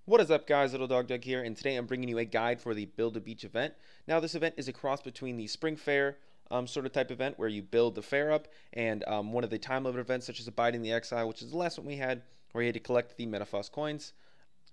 What is up, guys? Little Dog Doug here, and today I'm bringing you a guide for the Build a Beach event. Now, this event is a cross between the Spring Fair sort of type event where you build the fair up and one of the time limit events such as Abiding the Exile, which is the last one we had, where you had to collect the Metaphos coins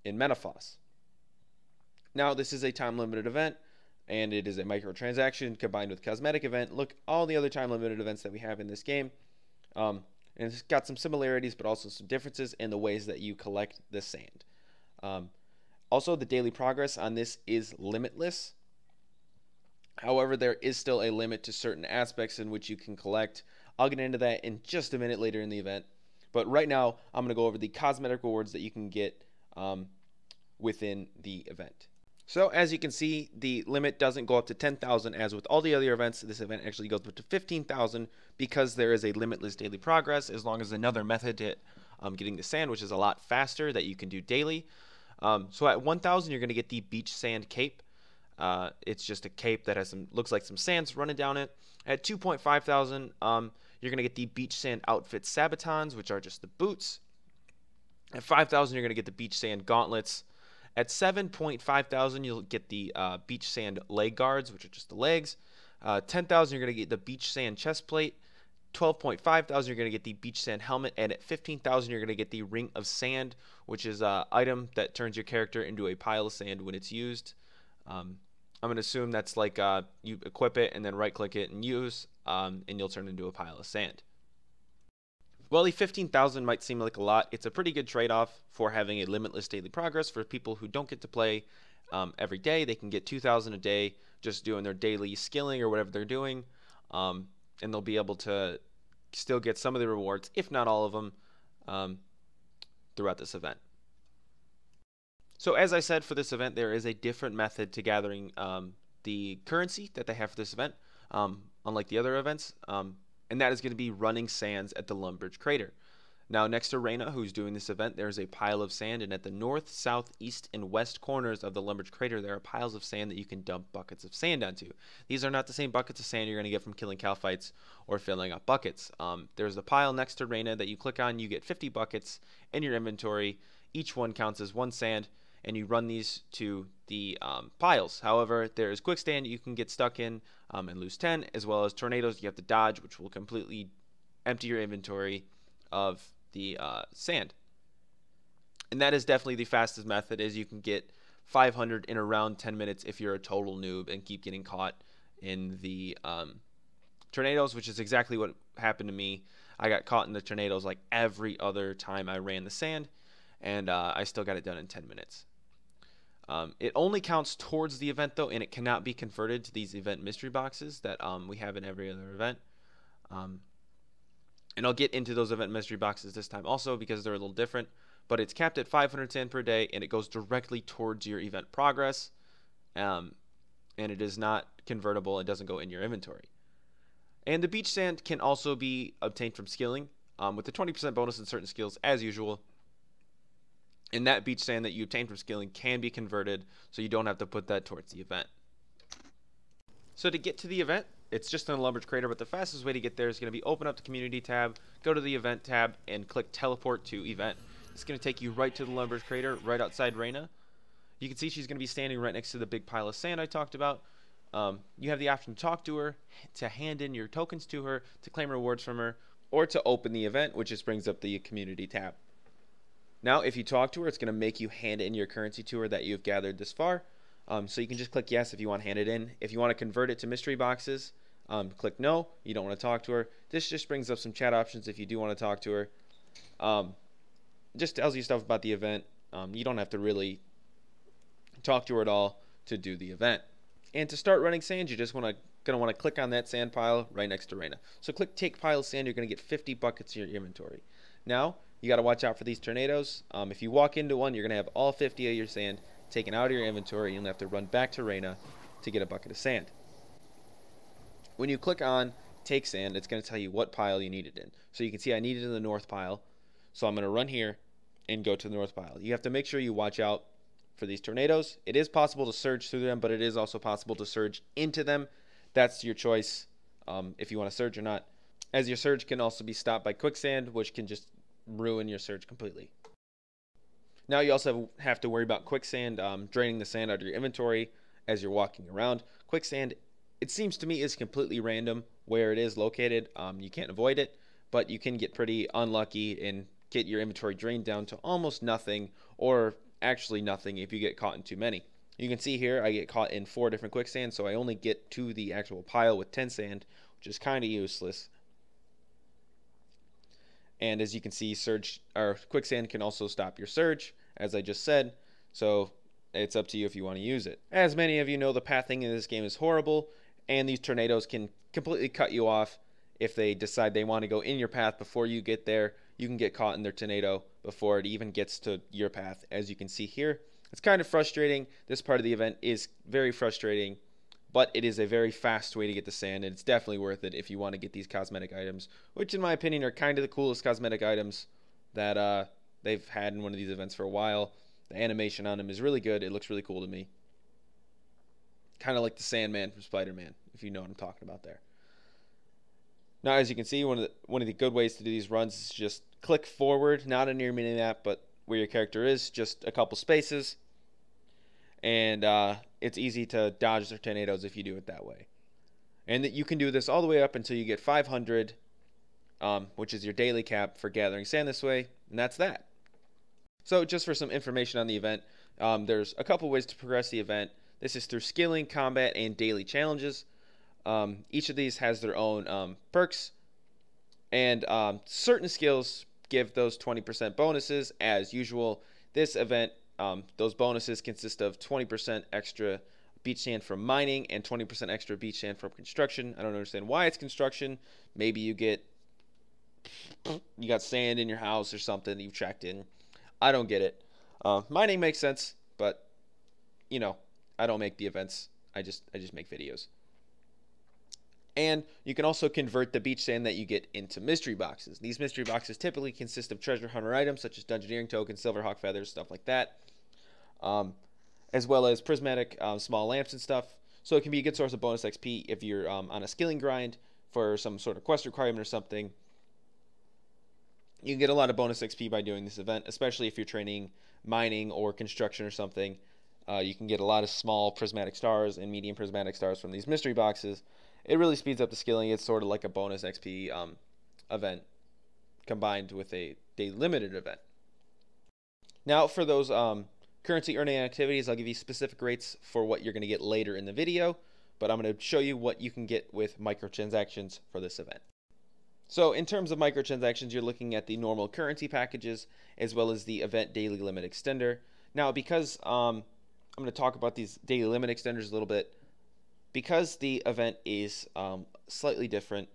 in Metaphos. Now, this is a time limited event, and it is a microtransaction combined with cosmetic event. Look, all the other time limited events that we have in this game. And it's got some similarities, but also some differences in the ways that you collect the sand. Also, the daily progress on this is limitless. However, there is still a limit to certain aspects in which you can collect. I'll get into that in just a minute later in the event. But right now, I'm going to go over the cosmetic rewards that you can get within the event. So as you can see, the limit doesn't go up to 10,000 as with all the other events. This event actually goes up to 15,000 because there is a limitless daily progress, as long as another method to getting the sand, which is a lot faster, that you can do daily. So at 1,000, you're going to get the beach sand cape. It's just a cape that has looks like some sands running down it. At 2,500, you're going to get the beach sand outfit sabatons, which are just the boots. At 5,000, you're going to get the beach sand gauntlets. At 7,500, you'll get the beach sand leg guards, which are just the legs. 10,000, you're going to get the beach sand chest plate. 12,500, you're going to get the beach sand helmet, and at 15,000, you're going to get the ring of sand, which is an item that turns your character into a pile of sand when it's used. I'm going to assume that's like you equip it and then right-click it and use, and you'll turn into a pile of sand. Well, the 15,000 might seem like a lot. It's a pretty good trade-off for having a limitless daily progress. For people who don't get to play every day, they can get 2,000 a day just doing their daily skilling or whatever they're doing. And they'll be able to still get some of the rewards, if not all of them, throughout this event. So as I said, for this event, there is a different method to gathering the currency that they have for this event, unlike the other events, and that is going to be running sands at the Lumbridge Crater. Now, next to Reyna, who's doing this event, there's a pile of sand, and at the north, south, east, and west corners of the Lumbridge Crater, there are piles of sand that you can dump buckets of sand onto. These are not the same buckets of sand you're going to get from killing Calphites or filling up buckets. There's a pile next to Reyna that you click on, you get 50 buckets in your inventory. Each one counts as one sand, and you run these to the piles. However, there is quick stand you can get stuck in and lose 10, as well as tornadoes you have to dodge, which will completely empty your inventory of the sand. And that is definitely the fastest method, as you can get 500 in around 10 minutes if you're a total noob and keep getting caught in the tornadoes, which is exactly what happened to me. I got caught in the tornadoes like every other time I ran the sand, and I still got it done in 10 minutes. It only counts towards the event, though, and it cannot be converted to these event mystery boxes that we have in every other event. And I'll get into those event mystery boxes this time also, because they're a little different. But it's capped at 500 sand per day, and it goes directly towards your event progress. And it is not convertible. It doesn't go in your inventory. And the beach sand can also be obtained from skilling, with the 20% bonus in certain skills, as usual. And that beach sand that you obtain from skilling can be converted, so you don't have to put that towards the event. So to get to the event, it's just in the Lumbridge Crater, but the fastest way to get there is going to be open up the Community tab, go to the Event tab, and click Teleport to Event. It's going to take you right to the Lumbridge Crater, right outside Reyna. You can see she's going to be standing right next to the big pile of sand I talked about. You have the option to talk to her, to hand in your tokens to her, to claim rewards from her, or to open the event, which just brings up the Community tab. Now, if you talk to her, it's going to make you hand in your currency to her that you've gathered this far. So you can just click yes if you want to hand it in. If you want to convert it to mystery boxes, click no. You don't want to talk to her. This just brings up some chat options if you do want to talk to her. Just tells you stuff about the event. You don't have to really talk to her at all to do the event. And to start running sand, you just going to want to click on that sand pile right next to Reyna. So click Take Pile of Sand. You're going to get 50 buckets in your inventory. Now, you got to watch out for these tornadoes. If you walk into one, you're going to have all 50 of your sand taken out of your inventory. You'll have to run back to Reyna to get a bucket of sand. When you click on Take Sand, it's going to tell you what pile you need it in. So you can see I need it in the north pile. So I'm going to run here and go to the north pile. You have to make sure you watch out for these tornadoes. It is possible to surge through them, but it is also possible to surge into them. That's your choice if you want to surge or not, as your surge can also be stopped by quicksand, which can just ruin your surge completely. Now you also have to worry about quicksand, draining the sand out of your inventory as you're walking around. Quicksand, it seems to me, is completely random where it is located. You can't avoid it, but you can get pretty unlucky and get your inventory drained down to almost nothing, or actually nothing if you get caught in too many. You can see here I get caught in 4 different quicksand, so I only get to the actual pile with 10 sand, which is kind of useless. And as you can see, surge or quicksand can also stop your surge, as I just said, so it's up to you if you want to use it. As many of you know, the pathing in this game is horrible, and these tornadoes can completely cut you off if they decide they want to go in your path before you get there. You can get caught in their tornado before it even gets to your path, as you can see here. It's kind of frustrating. This part of the event is very frustrating, but it is a very fast way to get the sand, and it's definitely worth it if you want to get these cosmetic items, which in my opinion are kind of the coolest cosmetic items that they've had in one of these events for a while. The animation on them is really good. It looks really cool to me. Kind of like the Sandman from Spider-Man, if you know what I'm talking about there. Now, as you can see, one of the good ways to do these runs is just click forward, not on your mini-map, but where your character is, just a couple spaces. And it's easy to dodge the tornadoes if you do it that way. And that you can do this all the way up until you get 500, which is your daily cap for gathering sand this way, and that's that. So just for some information on the event, there's a couple ways to progress the event. This is through skilling, combat, and daily challenges. Each of these has their own perks, and certain skills give those 20% bonuses as usual. This event, those bonuses consist of 20% extra beach sand from mining and 20% extra beach sand from construction. I don't understand why it's construction. Maybe you got sand in your house or something you've tracked in. I don't get it. Mining makes sense, but you know, I don't make the events. I just make videos. And you can also convert the beach sand that you get into mystery boxes. These mystery boxes typically consist of treasure hunter items such as dungeoneering tokens, silverhawk feathers, stuff like that, as well as prismatic small lamps and stuff. So it can be a good source of bonus XP if you're on a skilling grind for some sort of quest requirement or something. You can get a lot of bonus XP by doing this event, especially if you're training mining or construction or something. You can get a lot of small prismatic stars and medium prismatic stars from these mystery boxes. It really speeds up the skilling. It's sort of like a bonus XP event combined with a daily limited event. Now for those currency earning activities, I'll give you specific rates for what you're going to get later in the video, but I'm going to show you what you can get with microtransactions for this event. So in terms of microtransactions, you're looking at the normal currency packages as well as the event daily limit extender. Now because I'm going to talk about these daily limit extenders a little bit, because the event is slightly different,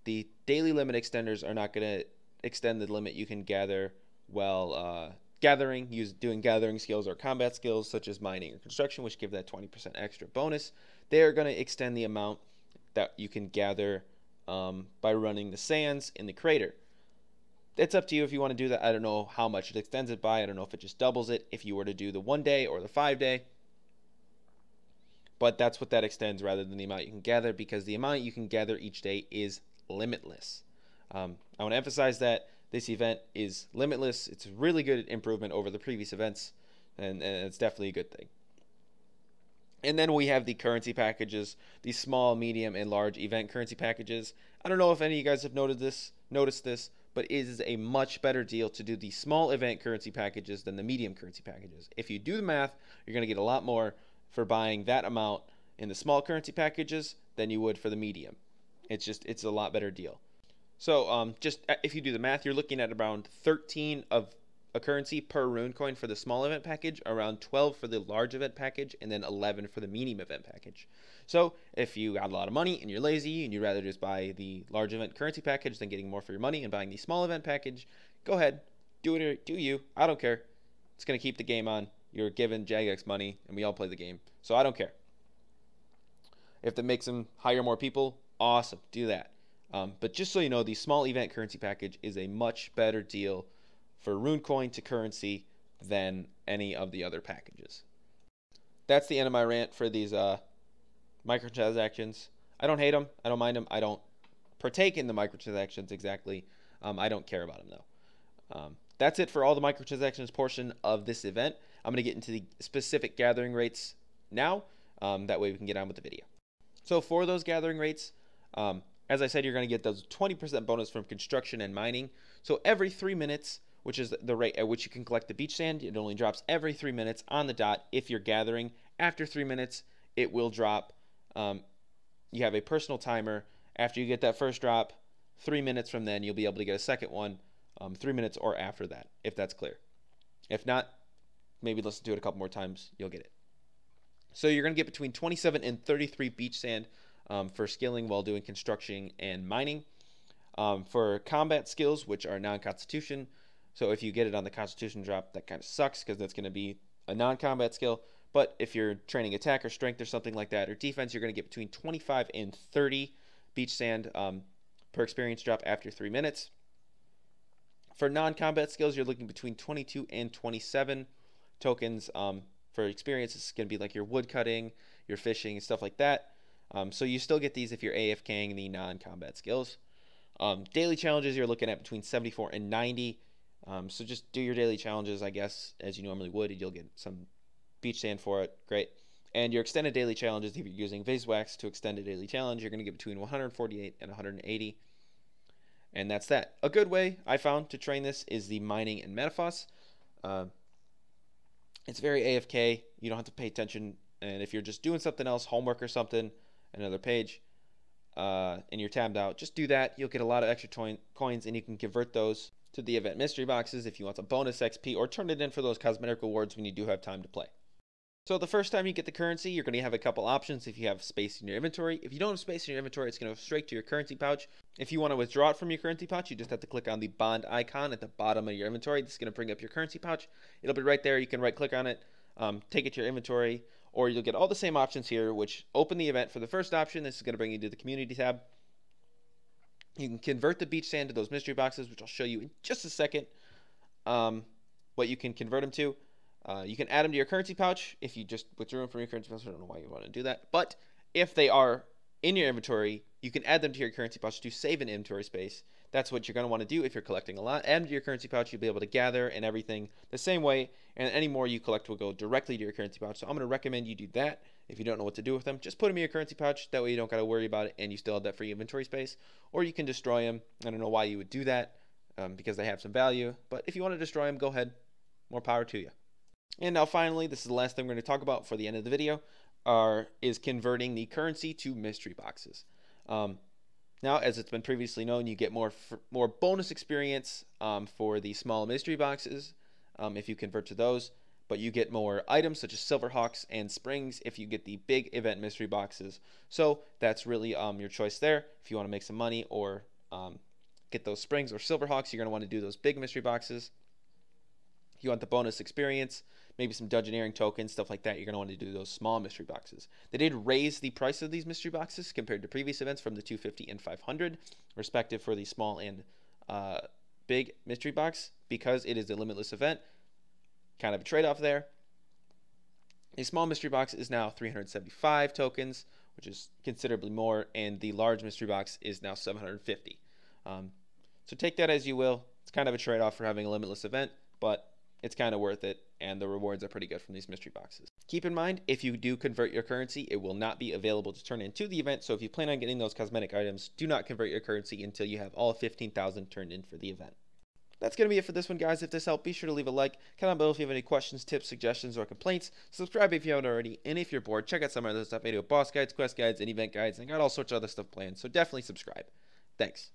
the daily limit extenders are not going to extend the limit you can gather while doing gathering skills or combat skills such as mining or construction, which give that 20% extra bonus. They are going to extend the amount that you can gather by running the sands in the crater. It's up to you if you want to do that. I don't know how much it extends it by. I don't know if it just doubles it if you were to do the 1 day or the 5 day. But that's what that extends rather than the amount you can gather, because the amount you can gather each day is limitless. I want to emphasize that this event is limitless. It's a really good improvement over the previous events, and it's definitely a good thing. And then we have the currency packages, the small, medium, and large event currency packages. I don't know if any of you guys have noticed this, but it is a much better deal to do the small event currency packages than the medium currency packages. If you do the math, you're going to get a lot more for buying that amount in the small currency packages than you would for the medium. It's a lot better deal. So just if you do the math, you're looking at around 13 of a currency per rune coin for the small event package, around 12 for the large event package, and then 11 for the medium event package. So if you got a lot of money and you're lazy and you'd rather just buy the large event currency package than getting more for your money and buying the small event package, go ahead, do it or do you. I don't care. It's going to keep the game on. You're giving Jagex money and we all play the game, so I don't care. If that makes them hire more people, awesome, do that. But just so you know, the small event currency package is a much better deal for rune coin to currency than any of the other packages. That's the end of my rant for these microtransactions. I don't hate them. I don't mind them. I don't partake in the microtransactions exactly. I don't care about them though. That's it for all the microtransactions portion of this event. I'm going to get into the specific gathering rates now. That way we can get on with the video. So for those gathering rates, as I said, you're going to get those 20% bonus from construction and mining. So every 3 minutes, which is the rate at which you can collect the beach sand, it only drops every 3 minutes on the dot if you're gathering. After 3 minutes, it will drop. You have a personal timer. After you get that first drop, 3 minutes from then, you'll be able to get a second one, 3 minutes or after that, if that's clear. If not, maybe listen to it a couple more times, you'll get it. So you're going to get between 27 and 33 beach sand for skilling while doing construction and mining. For combat skills, which are non-constitution, so if you get it on the constitution drop, that kind of sucks because that's going to be a non-combat skill. But if you're training attack or strength or something like that, or defense, you're going to get between 25 and 30 beach sand per experience drop after 3 minutes. For non-combat skills, you're looking between 22 and 27 tokens. For experience, it's going to be like your wood cutting, your fishing, and stuff like that. So you still get these if you're AFKing the non-combat skills. Daily challenges, you're looking at between 74 and 90. So just do your daily challenges, I guess, as you normally would, and you'll get some beach sand for it. Great. And your extended daily challenges, if you're using Beeswax to extend a daily challenge, you're going to get between 148 and 180. And that's that. A good way I found to train this is the mining and metaphos. It's very AFK. You don't have to pay attention. And if you're just doing something else, homework or something, another page, and you're tabbed out, just do that. You'll get a lot of extra coins, and you can convert those to the event mystery boxes if you want some bonus XP, or turn it in for those cosmetic rewards when you do have time to play. So the first time you get the currency, you're going to have a couple options if you have space in your inventory. If you don't have space in your inventory, it's going to go straight to your currency pouch. If you want to withdraw it from your currency pouch, you just have to click on the bond icon at the bottom of your inventory. This is going to bring up your currency pouch. It'll be right there. You can right click on it, take it to your inventory, or you'll get all the same options here, which open the event for the first option. This is going to bring you to the community tab. You can convert the beach sand to those mystery boxes, which I'll show you in just a second what you can convert them to. You can add them to your currency pouch if you just withdrew them from your currency pouch. I don't know why you want to do that. But if they are in your inventory, you can add them to your currency pouch to save an inventory space. That's what you're going to want to do if you're collecting a lot. Add them to your currency pouch. You'll be able to gather and everything the same way. And any more you collect will go directly to your currency pouch. So I'm going to recommend you do that. If you don't know what to do with them, just put them in your currency pouch. That way you don't got to worry about it and you still have that free inventory space. Or you can destroy them. I don't know why you would do that because they have some value. But if you want to destroy them, go ahead. More power to you. And now finally, this is the last thing we're going to talk about for the end of the video, is converting the currency to mystery boxes. Now, as it's been previously known, you get more bonus experience for the small mystery boxes if you convert to those, but you get more items such as Silverhawks and Springs if you get the big event mystery boxes. So that's really your choice there. If you want to make some money or get those Springs or Silverhawks, you're going to want to do those big mystery boxes. If you want the bonus experience, maybe some dungeoneering tokens, stuff like that, you're going to want to do those small mystery boxes. They did raise the price of these mystery boxes compared to previous events from the 250 and 500, respective for the small and big mystery box, because it is a limitless event. Kind of a trade-off there. A small mystery box is now 375 tokens, which is considerably more, and the large mystery box is now 750. So take that as you will. It's kind of a trade-off for having a limitless event, but it's kind of worth it, and the rewards are pretty good from these mystery boxes. Keep in mind, if you do convert your currency, it will not be available to turn into the event, so if you plan on getting those cosmetic items, do not convert your currency until you have all 15,000 turned in for the event. That's going to be it for this one, guys. If this helped, be sure to leave a like. Comment below if you have any questions, tips, suggestions, or complaints. Subscribe if you haven't already, and if you're bored, check out some other stuff. I do boss guides, quest guides, and event guides, and I got all sorts of other stuff planned, so definitely subscribe. Thanks.